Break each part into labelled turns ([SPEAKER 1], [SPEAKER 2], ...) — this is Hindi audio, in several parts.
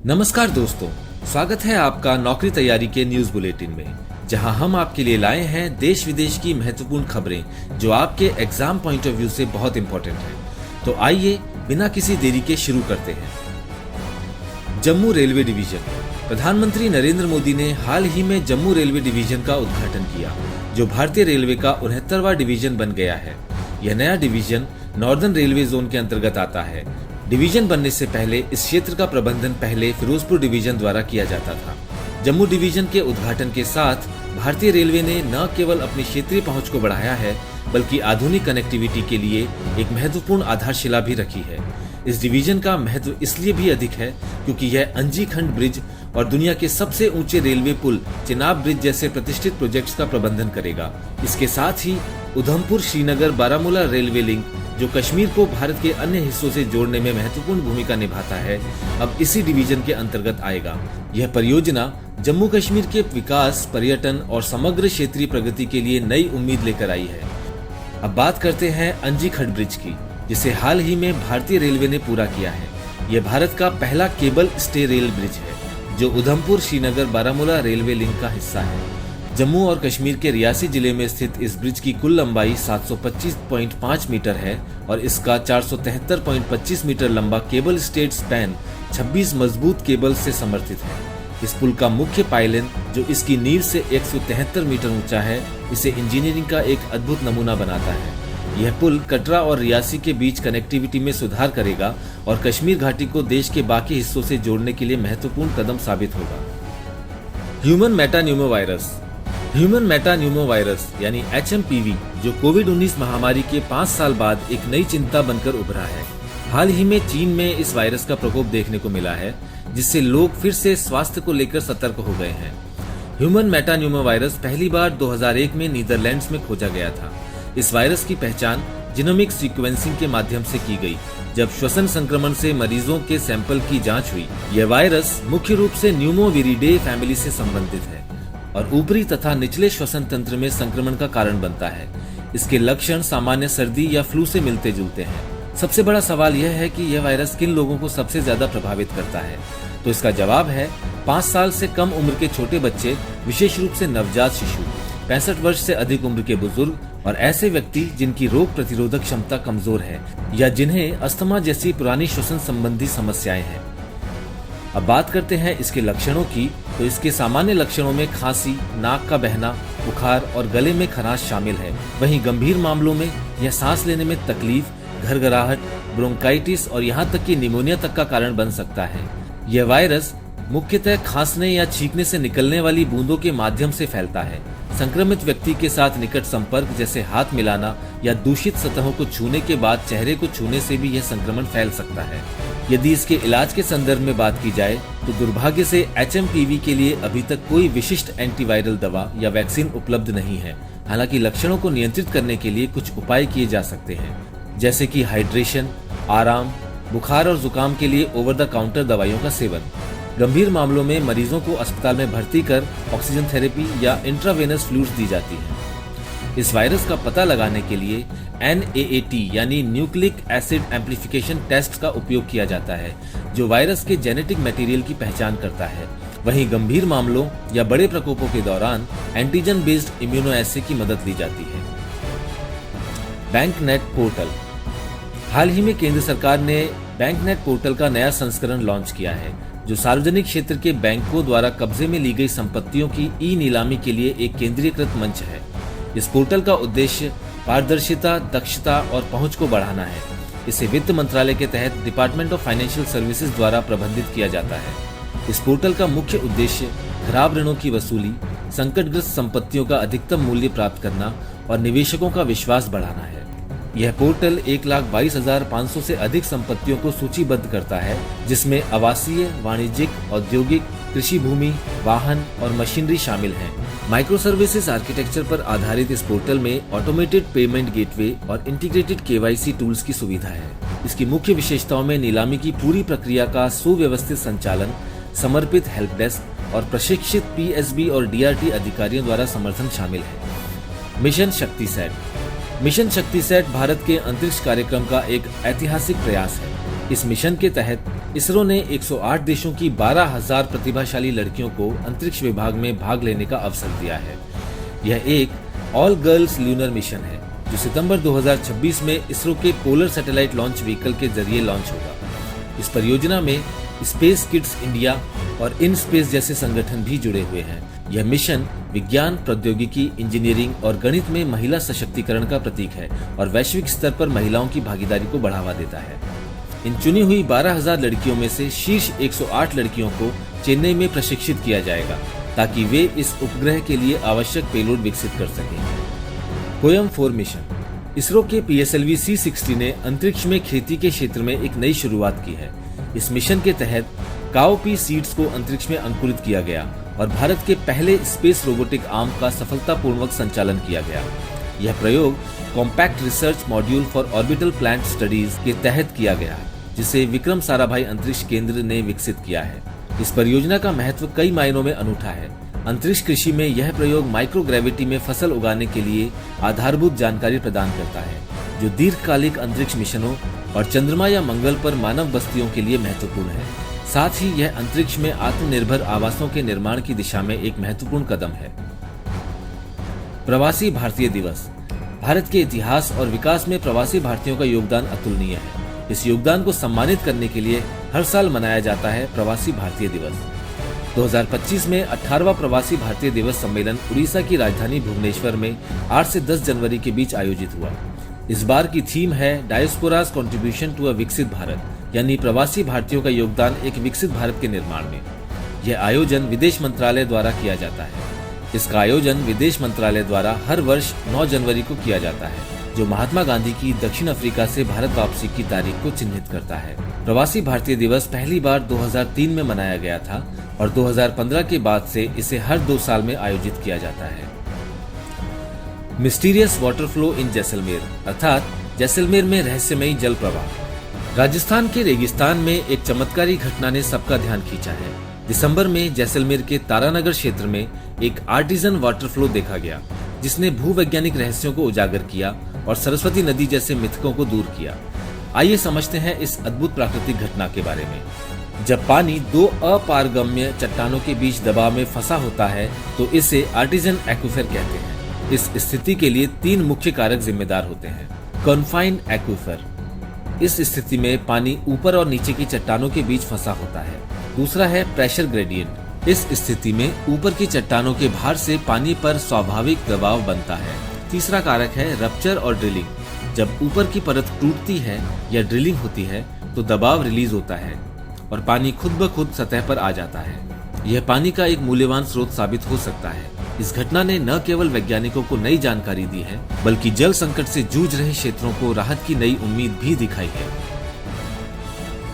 [SPEAKER 1] नमस्कार दोस्तों, स्वागत है आपका नौकरी तैयारी के न्यूज बुलेटिन में, जहां हम आपके लिए लाए हैं देश विदेश की महत्वपूर्ण खबरें जो आपके एग्जाम पॉइंट ऑफ व्यू से बहुत इंपॉर्टेंट हैं। तो आइए बिना किसी देरी के शुरू करते हैं। Jammu railway division. प्रधानमंत्री नरेंद्र मोदी ने हाल ही में जम्मू रेलवे डिवीजन का उद्घाटन किया, जो भारतीय रेलवे का 69वां डिवीजन बन गया है। यह नया डिवीजन नॉर्दर्न रेलवे जोन के अंतर्गत आता है। डिवीजन बनने से पहले इस क्षेत्र का प्रबंधन पहले फिरोजपुर डिवीजन द्वारा किया जाता था। जम्मू डिवीजन के उद्घाटन के साथ भारतीय रेलवे ने न केवल अपनी क्षेत्रीय पहुंच को बढ़ाया है, बल्कि आधुनिक कनेक्टिविटी के लिए एक महत्वपूर्ण आधारशिला भी रखी है। इस डिवीजन का महत्व इसलिए भी अधिक है क्योंकि यह अंजी खंड ब्रिज और दुनिया के सबसे ऊंचे रेलवे पुल चिनाब ब्रिज जैसे प्रतिष्ठित प्रोजेक्ट्स का प्रबंधन करेगा। इसके साथ ही उधमपुर श्रीनगर बारामूला रेलवे लिंक, जो कश्मीर को भारत के अन्य हिस्सों से जोड़ने में महत्वपूर्ण भूमिका निभाता है, अब इसी डिवीजन के अंतर्गत आएगा। यह परियोजना जम्मू कश्मीर के विकास, पर्यटन और समग्र क्षेत्रीय प्रगति के लिए नई उम्मीद लेकर आई है। अब बात करते हैं अंजी खंड ब्रिज की, जिसे हाल ही में भारतीय रेलवे ने पूरा किया है। यह भारत का पहला केबल स्टे रेल ब्रिज है, जो उधमपुर श्रीनगर बारामूला रेलवे लिंक का हिस्सा है। जम्मू और कश्मीर के रियासी जिले में स्थित इस ब्रिज की कुल लंबाई 725.5 मीटर है और इसका 473.25 मीटर लंबा केबल स्टेड स्पैन 26 मजबूत केबल से समर्थित है। इस पुल का मुख्य पाइलिन, जो इसकी नींव से 173 मीटर ऊंचा है, इसे इंजीनियरिंग का एक अद्भुत नमूना बनाता है। यह पुल कटरा और रियासी के बीच कनेक्टिविटी में सुधार करेगा और कश्मीर घाटी को देश के बाकी हिस्सों से जोड़ने के लिए महत्वपूर्ण कदम साबित होगा। Human metapneumovirus. ह्यूमन मेटान्यूमोवायरस यानी HMPV, जो कोविड-19 महामारी के 5 साल बाद एक नई चिंता बनकर उभरा है। हाल ही में चीन में इस वायरस का प्रकोप देखने को मिला है, जिससे लोग फिर से स्वास्थ्य को लेकर सतर्क हो गए हैं। ह्यूमन मेटान्यूमोवायरस पहली बार 2001 में नीदरलैंड्स में खोजा गया था। इस वायरस की पहचान जीनोमिक सीक्वेंसिंग के माध्यम से की गई, जब श्वसन संक्रमण से मरीजों के सैंपल की जांच हुई। यह वायरस मुख्य रूप से न्यूमोविरिडे फैमिली से संबंधित है और ऊपरी तथा निचले श्वसन तंत्र में संक्रमण का कारण बनता है। इसके लक्षण सामान्य सर्दी या फ्लू से मिलते जुलते हैं। सबसे बड़ा सवाल यह है कि यह वायरस किन लोगों को सबसे ज्यादा प्रभावित करता है। तो इसका जवाब है 5 साल से कम उम्र के छोटे बच्चे, विशेष रूप से नवजात शिशु, 65 वर्ष से अधिक उम्र के बुजुर्ग और ऐसे व्यक्ति जिनकी रोग प्रतिरोधक क्षमता कमजोर है या जिन्हें अस्थमा जैसी पुरानी श्वसन संबंधी समस्याएं हैं। अब बात करते हैं इसके लक्षणों की। तो इसके सामान्य लक्षणों में खांसी, नाक का बहना, बुखार और गले में खराश शामिल है। वहीं गंभीर मामलों में यह सांस लेने में तकलीफ, घरघराहट, ब्रोंकाइटिस और यहाँ तक कि निमोनिया तक का कारण बन सकता है। यह वायरस मुख्यतः खांसने या छींकने से निकलने वाली बूंदों के माध्यम से फैलता है। संक्रमित व्यक्ति के साथ निकट संपर्क, जैसे हाथ मिलाना या दूषित सतहों को छूने के बाद चेहरे को छूने से भी यह संक्रमण फैल सकता है। यदि इसके इलाज के संदर्भ में बात की जाए तो दुर्भाग्य से HMPV के लिए अभी तक कोई विशिष्ट एंटीवायरल दवा या वैक्सीन उपलब्ध नहीं है। हालांकि लक्षणों को नियंत्रित करने के लिए कुछ उपाय किए जा सकते हैं, जैसे कि हाइड्रेशन, आराम, बुखार और जुकाम के लिए ओवर द काउंटर दवाइयों का सेवन। गंभीर मामलों में मरीजों को अस्पताल में भर्ती कर ऑक्सीजन थेरेपी या इंट्रावेनस फ्लूइड्स दी जाती है। इस वायरस का पता लगाने के लिए NAAT यानी न्यूक्लिक एसिड एम्प्लीफिकेशन टेस्ट का उपयोग किया जाता है, जो वायरस के जेनेटिक मटेरियल की पहचान करता है। वहीं गंभीर मामलों या बड़े प्रकोपों के दौरान एंटीजन बेस्ड इम्यूनोएसे की मदद ली जाती है। बैंकनेट पोर्टल। हाल ही में केंद्र सरकार ने बैंकनेट पोर्टल का नया संस्करण लॉन्च किया है, जो सार्वजनिक क्षेत्र के बैंकों द्वारा कब्जे में ली गई संपत्तियों की ई-नीलामी के लिए एक केंद्रीकृत मंच है। इस पोर्टल का उद्देश्य पारदर्शिता, दक्षता और पहुंच को बढ़ाना है। इसे वित्त मंत्रालय के तहत डिपार्टमेंट ऑफ फाइनेंशियल सर्विसेज द्वारा प्रबंधित किया जाता है। इस पोर्टल का मुख्य उद्देश्य खराब ऋणों की वसूली, संकटग्रस्त संपत्तियों का अधिकतम मूल्य प्राप्त करना और निवेशकों का विश्वास बढ़ाना है। यह पोर्टल 1,22,500 से अधिक संपत्तियों को सूचीबद्ध करता है, जिसमें आवासीय, वाणिज्यिक, औद्योगिक, कृषि भूमि, वाहन और मशीनरी शामिल हैं। माइक्रो सर्विसेज आर्किटेक्चर पर आधारित इस पोर्टल में ऑटोमेटेड पेमेंट गेटवे और इंटीग्रेटेड KYC टूल्स की सुविधा है। इसकी मुख्य विशेषताओं में नीलामी की पूरी प्रक्रिया का सुव्यवस्थित संचालन, समर्पित हेल्प डेस्क और प्रशिक्षित PSB और DRT अधिकारियों द्वारा समर्थन शामिल है। मिशन शक्ति सेट। मिशन शक्ति सेट भारत के अंतरिक्ष कार्यक्रम का एक ऐतिहासिक प्रयास है। इस मिशन के तहत इसरो ने 108 देशों की 12,000 प्रतिभाशाली लड़कियों को अंतरिक्ष विभाग में भाग लेने का अवसर दिया है। यह एक ऑल गर्ल्स ल्यूनर मिशन है जो सितंबर 2026 में इसरो के पोलर सैटेलाइट लॉन्च व्हीकल के जरिए लॉन्च होगा। इस परियोजना में स्पेस किड्स इंडिया और इन स्पेस जैसे संगठन भी जुड़े हुए हैं। यह मिशन विज्ञान, प्रौद्योगिकी, इंजीनियरिंग और गणित में महिला सशक्तिकरण का प्रतीक है और वैश्विक स्तर पर महिलाओं की भागीदारी को बढ़ावा देता है। इन चुनी हुई 12,000 लड़कियों में से शीर्ष 108 लड़कियों को चेन्नई में प्रशिक्षित किया जाएगा ताकि वे इस उपग्रह के लिए आवश्यक पेलोड विकसित कर सकें। Poem 4 mission. इसरो के PSLV C60 ने अंतरिक्ष में खेती के क्षेत्र में एक नई शुरुआत की है। इस मिशन के तहत काओपी सीड्स को अंतरिक्ष में अंकुरित किया गया और भारत के पहले स्पेस रोबोटिक आर्म का सफलतापूर्वक संचालन किया गया। यह प्रयोग compact research module for orbital plant studies के तहत किया गया, जिसे विक्रम साराभाई अंतरिक्ष केंद्र ने विकसित किया है। इस परियोजना का महत्व कई मायनों में अनूठा है। अंतरिक्ष कृषि में यह प्रयोग माइक्रोग्रेविटी में फसल उगाने के लिए आधारभूत जानकारी प्रदान करता है, जो दीर्घकालिक अंतरिक्ष मिशनों और चंद्रमा या मंगल पर मानव बस्तियों के लिए महत्वपूर्ण है। साथ ही यह अंतरिक्ष में आत्मनिर्भर आवासों के निर्माण की दिशा में एक महत्वपूर्ण कदम है। प्रवासी भारतीय दिवस। भारत के इतिहास और विकास में प्रवासी भारतीयों का योगदान अतुलनीय है। इस योगदान को सम्मानित करने के लिए हर साल मनाया जाता है प्रवासी भारतीय दिवस। 2025 में 18वां प्रवासी भारतीय दिवस सम्मेलन उड़ीसा की राजधानी भुवनेश्वर में 8 से 10 जनवरी के बीच आयोजित हुआ। इस बार की थीम है डायस्पोरास कंट्रीब्यूशन टू अ विकसित भारत, यानी प्रवासी भारतीयों का योगदान एक विकसित भारत के निर्माण में। यह आयोजन विदेश मंत्रालय द्वारा किया जाता है। इसका आयोजन विदेश मंत्रालय द्वारा हर वर्ष 9 जनवरी को किया जाता है, जो महात्मा गांधी की दक्षिण अफ्रीका से भारत वापसी की तारीख को चिन्हित करता है। प्रवासी भारतीय दिवस पहली बार 2003 में मनाया गया था और 2015 के बाद से इसे हर 2 साल में आयोजित किया जाता है। Mysterious water flow in Jaisalmer, अर्थात जैसलमेर में रहस्यमयी जल प्रवाह। राजस्थान के रेगिस्तान में एक चमत्कारी घटना ने सबका ध्यान खींचा है। दिसंबर में जैसलमेर के तारानगर क्षेत्र में एक आर्टिजन वाटर फ्लो देखा गया, जिसने भूवैज्ञानिक रहस्यों को उजागर किया और सरस्वती नदी जैसे मिथकों को दूर किया। आइए समझते हैं इस अद्भुत प्राकृतिक घटना के बारे में। जब पानी 2 अपारगम्य चट्टानों के बीच दबाव में फंसा होता है तो इसे आर्टिजन एक्विफर कहते हैं। इस स्थिति के लिए 3 मुख्य कारक जिम्मेदार होते हैं। कॉन्फाइंड एक्विफर, इस स्थिति में पानी ऊपर और नीचे की चट्टानों के बीच फंसा होता है। दूसरा है प्रेशर ग्रेडियंट, इस स्थिति में ऊपर की चट्टानों के भार से पानी पर स्वाभाविक दबाव बनता है। तीसरा कारक है रप्चर और ड्रिलिंग, जब ऊपर की परत टूटती है या ड्रिलिंग होती है तो दबाव रिलीज होता है और पानी खुद ब खुद सतह पर आ जाता है। यह पानी का एक मूल्यवान स्रोत साबित हो सकता है। इस घटना ने न केवल वैज्ञानिकों को नई जानकारी दी है, बल्कि जल संकट से जूझ रहे क्षेत्रों को राहत की नई उम्मीद भी दिखाई है।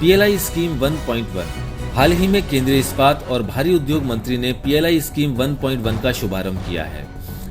[SPEAKER 1] PLI scheme 1.1। हाल ही में केंद्रीय इस्पात और भारी उद्योग मंत्री ने PLI स्कीम 1.1 का शुभारंभ किया है।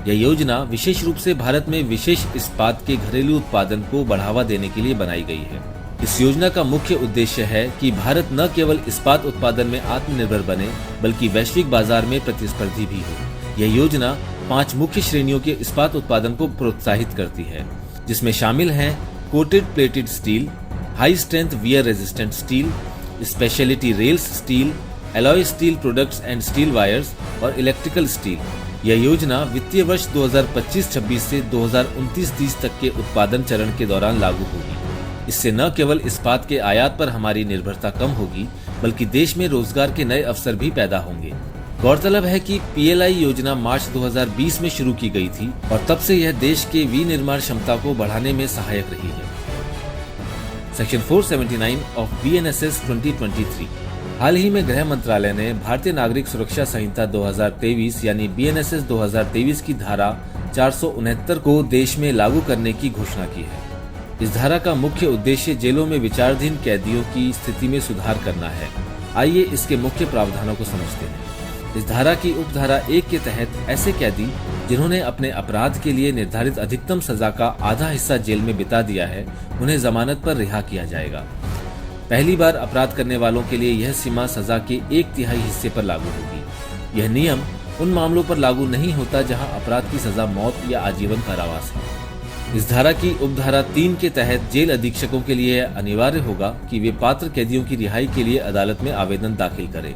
[SPEAKER 1] यह योजना विशेष रूप से भारत में विशेष इस्पात के घरेलू उत्पादन को बढ़ावा देने के लिए बनाई गई है। इस योजना का मुख्य उद्देश्य है कि भारत न केवल इस्पात उत्पादन में आत्मनिर्भर बने, बल्कि वैश्विक बाजार में प्रतिस्पर्धी भी हो। यह योजना 5 मुख्य श्रेणियों के इस्पात उत्पादन को प्रोत्साहित करती है, जिसमें शामिल हैं coated plated steel, high strength wear resistant steel, speciality rails steel, alloy steel products and steel wires और इलेक्ट्रिकल स्टील। यह योजना वित्तीय वर्ष 2025-26 से 2029-30 तक के उत्पादन चरण के दौरान लागू होगी। इससे न केवल इस्पात के आयात पर हमारी निर्भरता कम होगी, बल्कि देश में रोजगार के नए अवसर भी पैदा होंगे। गौरतलब है कि PLI योजना मार्च 2020 में शुरू की गई थी और तब से यह देश के विनिर्माण क्षमता को बढ़ाने में सहायक रही है। Section 479 of BNSS 2023। हाल ही में गृह मंत्रालय ने भारतीय नागरिक सुरक्षा संहिता 2023 यानी BNSS 2023 की धारा 469 को देश में लागू करने की घोषणा की है। इस धारा का मुख्य उद्देश्य जेलों में विचाराधीन कैदियों की स्थिति में सुधार करना है। आइए इसके मुख्य प्रावधानों को समझते हैं। इस धारा की उपधारा 1 के तहत ऐसे कैदी जिन्होंने अपने अपराध के लिए निर्धारित अधिकतम सजा का आधा हिस्सा जेल में बिता दिया है, उन्हें जमानत पर रिहा किया जाएगा। पहली बार अपराध करने वालों के लिए यह सीमा सजा के 1/3 हिस्से पर लागू होगी। यह नियम उन मामलों पर लागू नहीं होता जहां अपराध की सजा मौत या आजीवन कारावास है। इस धारा की उपधारा 3 के तहत जेल अधीक्षकों के लिए अनिवार्य होगा कि वे पात्र कैदियों की रिहाई के लिए अदालत में आवेदन दाखिल करें।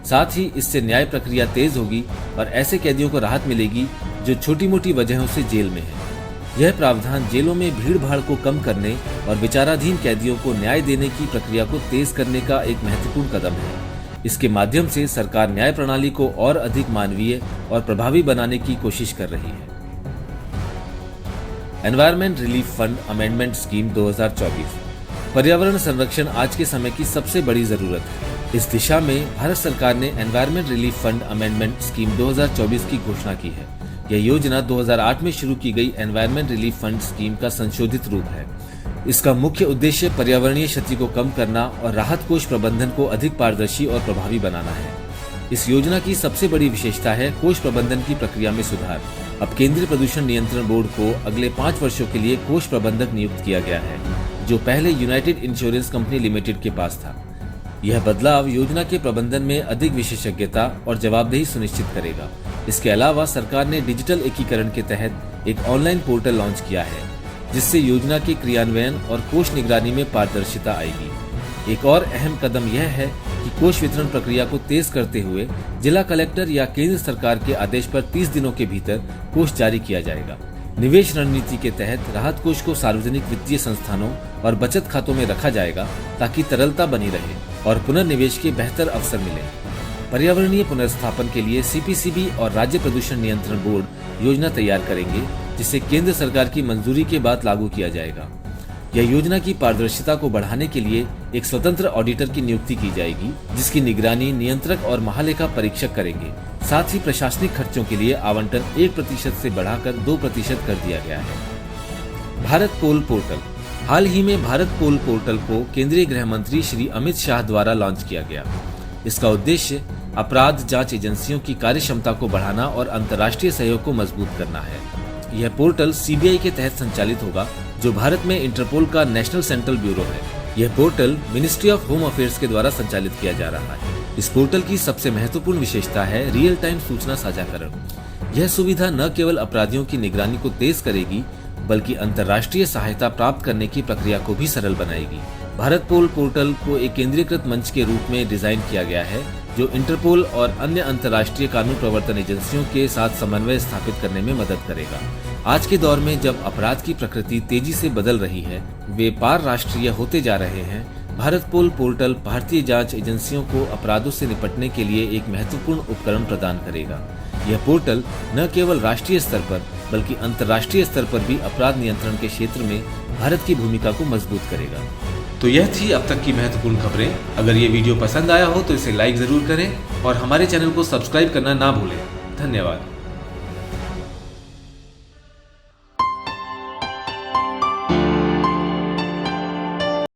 [SPEAKER 1] साथ ही इससे न्याय प्रक्रिया तेज होगी और ऐसे कैदियों को राहत मिलेगी जो छोटी मोटी वजहों से जेल में हैं। यह प्रावधान जेलों में भीड़ भाड़ को कम करने और विचाराधीन कैदियों को न्याय देने की प्रक्रिया को तेज करने का एक महत्वपूर्ण कदम है। इसके माध्यम से सरकार न्याय प्रणाली को और अधिक मानवीय और प्रभावी बनाने की कोशिश कर रही है। Environment relief fund amendment scheme 2024। पर्यावरण संरक्षण आज के समय की सबसे बड़ी जरूरत है। इस दिशा में भारत सरकार ने environment relief fund amendment scheme 2024 की घोषणा की है। यह योजना 2008 में शुरू की गई एनवायरमेंट रिलीफ फंड स्कीम का संशोधित रूप है। इसका मुख्य उद्देश्य पर्यावरणीय क्षति को कम करना और राहत कोष प्रबंधन को अधिक पारदर्शी और प्रभावी बनाना है। इस योजना की सबसे बड़ी विशेषता है कोष प्रबंधन की प्रक्रिया में सुधार। अब केंद्रीय प्रदूषण नियंत्रण बोर्ड को अगले 5 वर्षों के लिए कोष प्रबंधक नियुक्त किया गया है, जो पहले यूनाइटेड इंश्योरेंस कंपनी लिमिटेड के पास था। यह बदलाव योजना के प्रबंधन में अधिक विशेषज्ञता और जवाबदेही सुनिश्चित करेगा। इसके अलावा सरकार ने डिजिटल एकीकरण के तहत एक ऑनलाइन पोर्टल लॉन्च किया है, जिससे योजना के क्रियान्वयन और कोष निगरानी में पारदर्शिता आएगी। एक और अहम कदम यह है कि कोष वितरण प्रक्रिया को तेज करते हुए जिला कलेक्टर या केंद्र सरकार के आदेश पर 30 दिनों के भीतर कोष जारी किया जाएगा। निवेश रणनीति के तहत राहत कोष को सार्वजनिक वित्तीय संस्थानों और बचत खातों में रखा जाएगा ताकि तरलता बनी रहे और पुनर्निवेश के बेहतर अवसर मिले। पर्यावरणीय पुनर्स्थापन के लिए सीपीसीबी और राज्य प्रदूषण नियंत्रण बोर्ड योजना तैयार करेंगे, जिसे केंद्र सरकार की मंजूरी के बाद लागू किया जाएगा। यह योजना की पारदर्शिता को बढ़ाने के लिए एक स्वतंत्र ऑडिटर की नियुक्ति की जाएगी, जिसकी निगरानी नियंत्रक और महालेखा परीक्षक करेंगे। साथ ही प्रशासनिक खर्चों के लिए आवंटन 1% से बढ़ाकर 2% कर दिया गया है। भारत पोल पोर्टल। हाल ही में भारत पोल पोर्टल को केंद्रीय गृह मंत्री श्री अमित शाह द्वारा लॉन्च किया गया। इसका उद्देश्य अपराध जांच एजेंसियों की कार्यक्षमता को बढ़ाना और अंतर्राष्ट्रीय सहयोग को मजबूत करना है। यह पोर्टल सीबीआई के तहत संचालित होगा, जो भारत में इंटरपोल का नेशनल सेंट्रल ब्यूरो है। यह portal ministry of home affairs के द्वारा संचालित किया जा रहा है। इस पोर्टल की सबसे महत्वपूर्ण विशेषता है रियल टाइम सूचना साझाकरण। यह सुविधा न केवल अपराधियों की निगरानी को तेज करेगी, बल्कि अंतर्राष्ट्रीय सहायता प्राप्त करने की प्रक्रिया को भी सरल बनाएगी। भारत पोल पोर्टल को एक केंद्रीकृत मंच के रूप में डिजाइन किया गया है, जो इंटरपोल और अन्य अंतर्राष्ट्रीय कानून प्रवर्तन एजेंसियों के साथ समन्वय स्थापित करने में मदद करेगा। आज के दौर में जब अपराध की प्रकृति तेजी से बदल रही है, वे पार राष्ट्रीय होते जा रहे हैं, भारत पोल पोर्टल भारतीय जांच एजेंसियों को अपराधों से निपटने के लिए एक महत्वपूर्ण उपकरण प्रदान करेगा। यह पोर्टल न केवल राष्ट्रीय स्तर पर बल्कि अंतर्राष्ट्रीय स्तर पर भी अपराध नियंत्रण के क्षेत्र में भारत की भूमिका को मजबूत करेगा। तो यह थी अब तक की महत्वपूर्ण खबरें। अगर ये वीडियो पसंद आया हो तो इसे लाइक जरूर करें और हमारे चैनल को सब्सक्राइब करना ना भूलें। धन्यवाद।